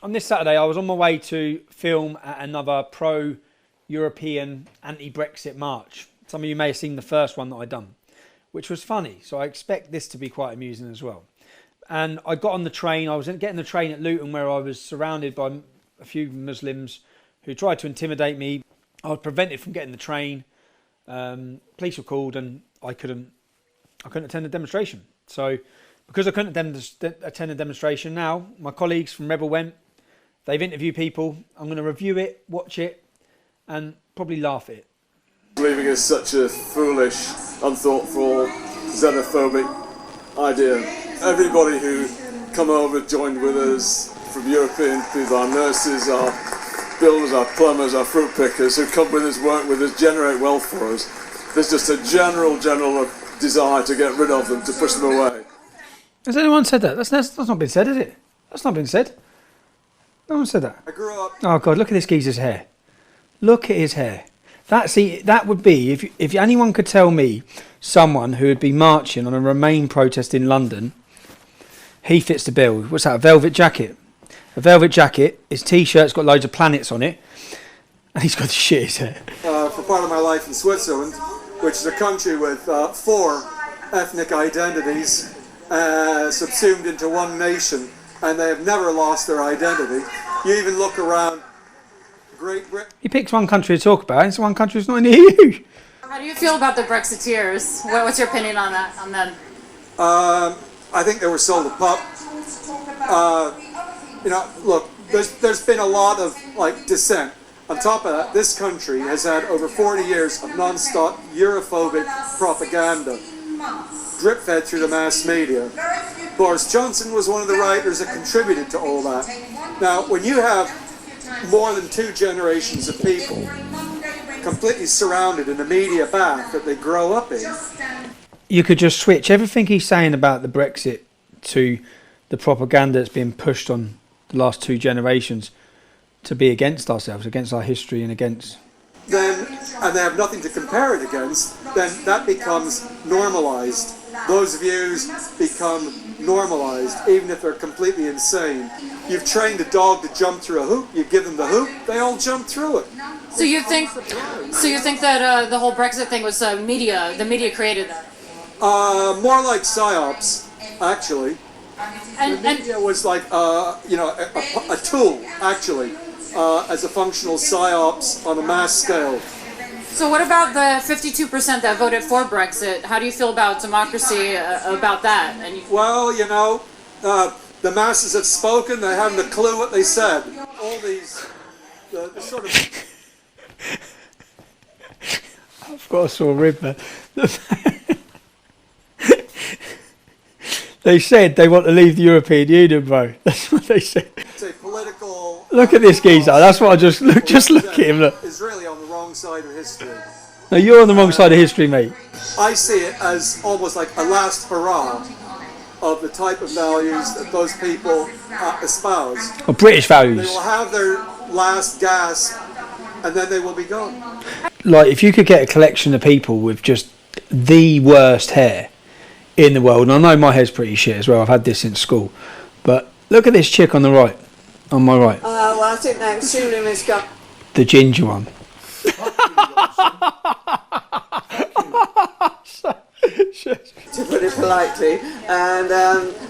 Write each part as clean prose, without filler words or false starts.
On this Saturday, I was on my way to film at another pro-European anti-Brexit march. Some of you may have seen the first one that I'd done, which was funny. So I expect this to be quite amusing as well. And I got on the train. I was getting the train at Luton, where I was surrounded by a few Muslims who tried to intimidate me. I was prevented from getting the train. Police were called, and I couldn't attend the demonstration. So because I couldn't attend the demonstration, now my colleagues from Rebel went. They've interviewed people. I'm going to review it, watch it, and probably laugh at it. Leaving is such a foolish, unthoughtful, xenophobic idea. Everybody who come over, joined with us from European people, our nurses, our builders, our plumbers, our fruit pickers, who come with us, work with us, generate wealth for us. There's just a general desire to get rid of them, to push them away. Has anyone said that? That's not been said, has it? That's not been said. No one said that. I grew up... Oh, God, look at this geezer's hair. Look at his hair. That would be, if anyone could tell me someone who would be marching on a Remain protest in London, he fits the bill. What's that, a velvet jacket? A velvet jacket, his T-shirt's got loads of planets on it, and he's got the shit hair. For part of my life in Switzerland, which is a country with 4 ethnic identities subsumed into one nation, and they have never lost their identity. You even look around Great Britain. He picks one country to talk about, and it's one country that's not in the EU. How do you feel about the Brexiteers? What's your opinion on that? On them? I think they were sold a pup. Look, there's been a lot of dissent. On top of that, this country has had over 40 years of non-stop Europhobic propaganda, drip-fed through the mass media. Boris Johnson was one of the writers that contributed to all that. Now, when you have more than 2 generations of people completely surrounded in a media bath that they grow up in... You could just switch everything he's saying about the Brexit to the propaganda that's been pushed on the last 2 generations to be against ourselves, against our history and against... and they have nothing to compare it against, then that becomes normalised. Those views become normalised, even if they're completely insane. You've trained a dog to jump through a hoop, you give them the hoop, they all jump through it. So you think that the whole Brexit thing was the media created that? More like psyops, actually. The media was like a tool, actually, as a functional psyops on a mass scale. So what about the 52% that voted for Brexit? How do you feel about democracy, about that? Well, the masses have spoken, they haven't a clue what they said. All these, the sort of... I've got a sore rib there. They said they want to leave the European Union, bro. That's what they said. It's a political... Look at this geezer. That's what I just... Look at him, look. Is really on the wrong side of history. No, you're on the wrong side of history, mate. I see it as almost like a last hurrah of the type of values that those people espouse. Or British values. They will have their last gasp, and then they will be gone. Like, if you could get a collection of people with just the worst hair in the world, and I know my hair's pretty shit as well, I've had this since school, but look at this chick on the right, on my right. Well, I think they're extremely misguided. The ginger one. To put it politely, and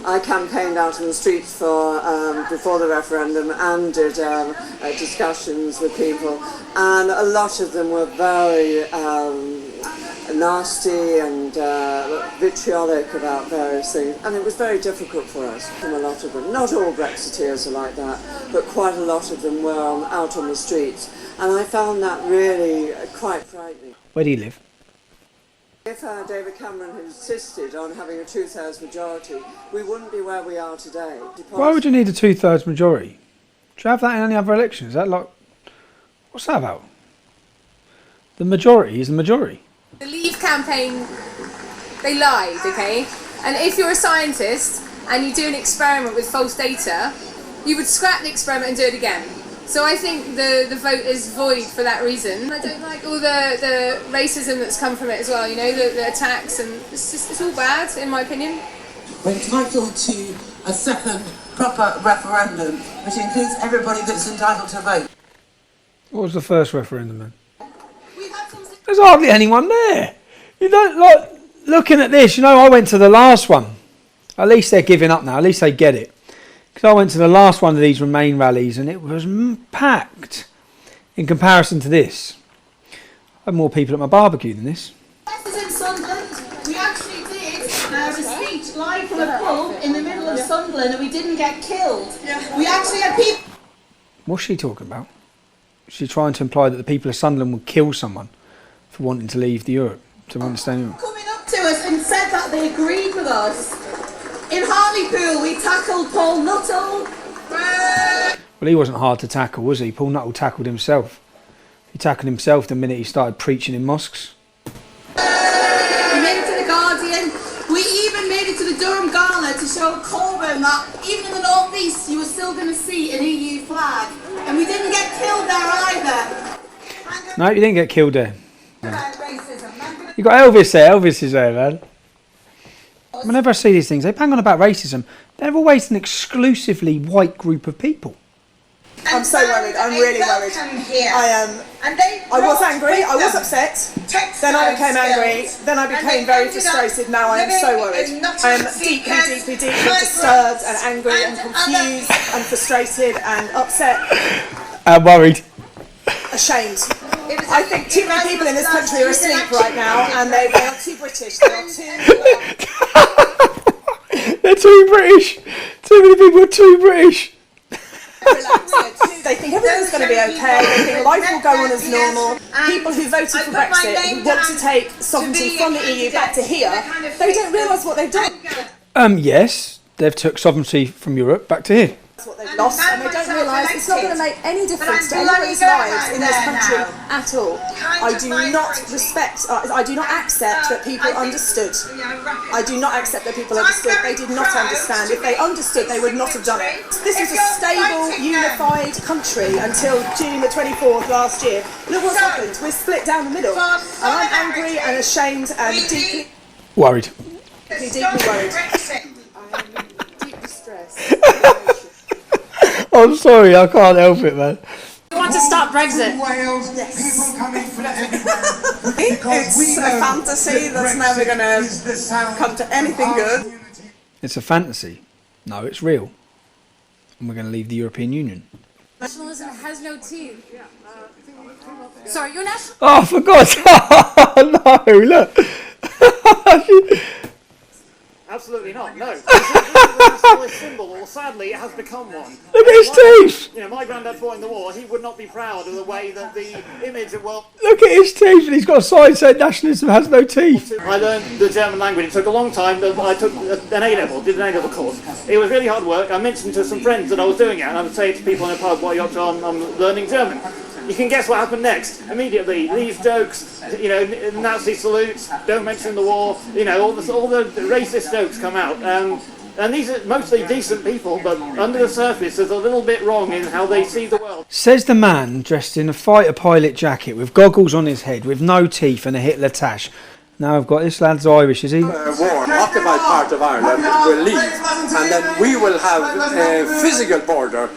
I campaigned out in the streets for before the referendum and did discussions with people, and a lot of them were very nasty and vitriolic about various things, and it was very difficult for us. From a lot of them, not all Brexiteers are like that, but quite a lot of them were out on the streets, and I found that really quite frightening. Where do you live? If David Cameron had insisted on having a 2/3 majority, we wouldn't be where we are today. Why would you need a 2/3 majority? Do you have that in any other elections? Is that like... What's that about? The majority is the majority. The Leave campaign, they lied, okay? And if you're a scientist and you do an experiment with false data, you would scrap the experiment and do it again. So I think the vote is void for that reason. I don't like all the racism that's come from it as well, the attacks, and it's all bad, in my opinion. When title to a second proper referendum, which includes everybody that's entitled to vote. What was the first referendum then? There's hardly anyone there. You don't like looking at this. You know, I went to the last one. At least they're giving up now. At least they get it. Because I went to the last one of these Remain rallies and it was packed in comparison to this. I had more people at my barbecue than this. In Sunderland, we actually did a speech live from a pub in the middle of Sunderland and we didn't get killed. We actually had people... What's she talking about? She's trying to imply that the people of Sunderland would kill someone for wanting to leave the Europe, to want to stay in Europe. coming up to us and said that they agreed with us. In Hartlepool, we tackled Paul Nuttall. Well, he wasn't hard to tackle, was he? Paul Nuttall tackled himself. He tackled himself the minute he started preaching in mosques. We made it to the Guardian. We even made it to the Durham Gala to show Corbyn that even in the North East you were still going to see an EU flag. And we didn't get killed there either. No, you didn't get killed there. You got Elvis there. Elvis is there, man. Whenever I see these things, they bang on about racism. They're always an exclusively white group of people. I'm so worried. I'm really worried. I am. I was angry. I was upset. Then I became angry. Then I became very frustrated. Now I am so worried. I am deeply, deeply, deeply disturbed and angry and confused and frustrated and upset. And worried. Ashamed. I think too many people in this country are asleep right now, and they are too British. They are too. They're too British. Too many people are too British. Relaxed. They think everything's going to be okay. They think life will go on as normal. People who voted for Brexit, who want to take sovereignty from the EU back to here, they don't realise what they've done. Yes, they've took sovereignty from Europe back to here. That's what they've lost, and they don't realise it's not going to make any difference to anybody's lives in this country at all. I do not respect, I do not accept that people understood. I do not accept that people understood. They did not understand. If they understood, they would not have done it. This was a stable, unified country until June the 24th last year. Look what's happened. We're split down the middle. And I'm angry and ashamed and deeply Worried. worried. I'm deeply stressed. I'm sorry, I can't help it, man. You want to stop Brexit? It's a fantasy that's never going to come to anything good. It's a fantasy. No, it's real. And we're going to leave the European Union. Nationalism has no teeth. Sorry, you're national. Oh, for God's sake! Oh, no, look. Absolutely not, no. It's a nationalist symbol, or sadly it has become one. Look at his teeth! You know, my granddad fought in the war, he would not be proud of the way that the image of, well... Look at his teeth, and he's got a sign saying nationalism has no teeth. I learned the German language, it took a long time, but I took an A-level, did an A-level course. It was really hard work. I mentioned to some friends that I was doing it, and I would say to people in a pub, what are you up to? I'm learning German. You can guess what happened next. Immediately, these jokes, you know, Nazi salutes, don't mention the war, you know, all the racist jokes come out. And these are mostly decent people, but under the surface there's a little bit wrong in how they see the world. Says the man dressed in a fighter pilot jacket with goggles on his head, with no teeth and a Hitler tash. Now I've got this lad's Irish, is he? War, occupied part of Ireland will leave, and then we will have a physical border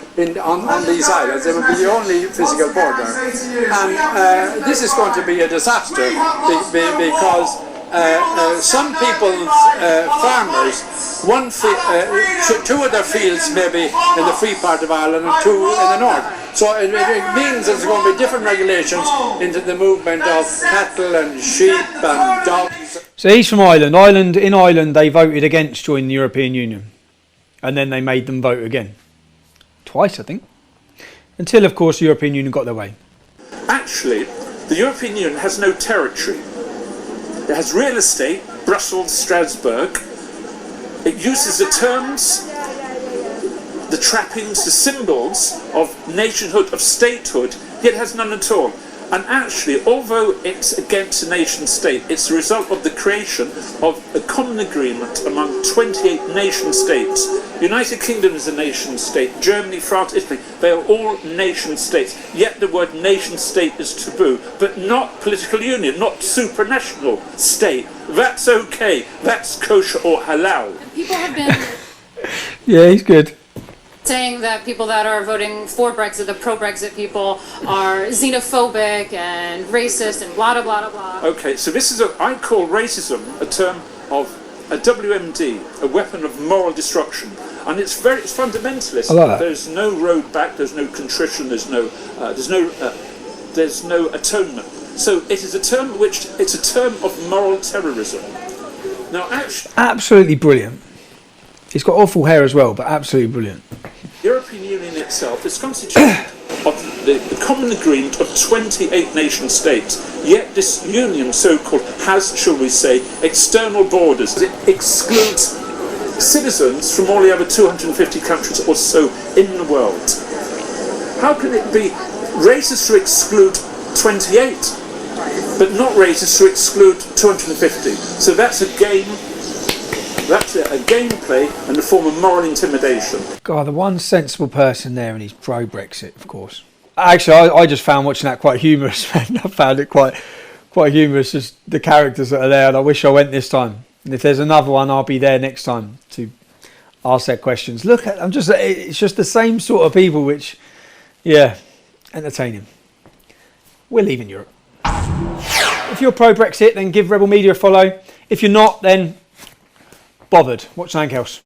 on these islands. It will be the only physical border, and this is going to be a disaster because some people's farmers, two of their fields maybe in the free part of Ireland and two in the north. So it means there's going to be different regulations into the movement of cattle and sheep and dogs. So he's from Ireland. In Ireland they voted against joining the European Union. And then they made them vote again. Twice, I think. Until, of course, the European Union got their way. Actually, the European Union has no territory. It has real estate, Brussels, Strasbourg. It uses the terms, the trappings, the symbols of nationhood, of statehood, yet has none at all. And actually, although it's against a nation state, it's the result of the creation of a common agreement among 28 nation states. The United Kingdom is a nation state, Germany, France, Italy, they are all nation states. Yet the word nation state is taboo, but not political union, not supranational state. That's okay, that's kosher or halal. People have been Yeah, he's good. Saying that people that are voting for Brexit, the pro-Brexit people, are xenophobic and racist and blah, blah, blah, blah. Okay, so this is I call racism a term of a WMD, a weapon of moral destruction. And it's fundamentalist. I like that. There's no road back, there's no contrition, there's no atonement. So it is it's a term of moral terrorism. Now, actually, Absolutely brilliant. He's got awful hair as well, but absolutely brilliant. the European Union itself is constituted of the common agreement of 28 nation states. Yet this union, so-called, has, shall we say, external borders. It excludes citizens from all the other 250 countries or so in the world. How can it be racist to exclude 28, but not racist to exclude 250? So that's a game. That's a gameplay and a form of moral intimidation. God, the one sensible person there, and he's pro-Brexit, of course. Actually, I just found watching that quite humorous. I found it quite humorous, just the characters that are there, and I wish I went this time. And if there's another one, I'll be there next time to ask their questions. It's just the same sort of people, which, yeah, entertaining. We're leaving Europe. If you're pro-Brexit, then give Rebel Media a follow. If you're not, then bothered. Watch something else.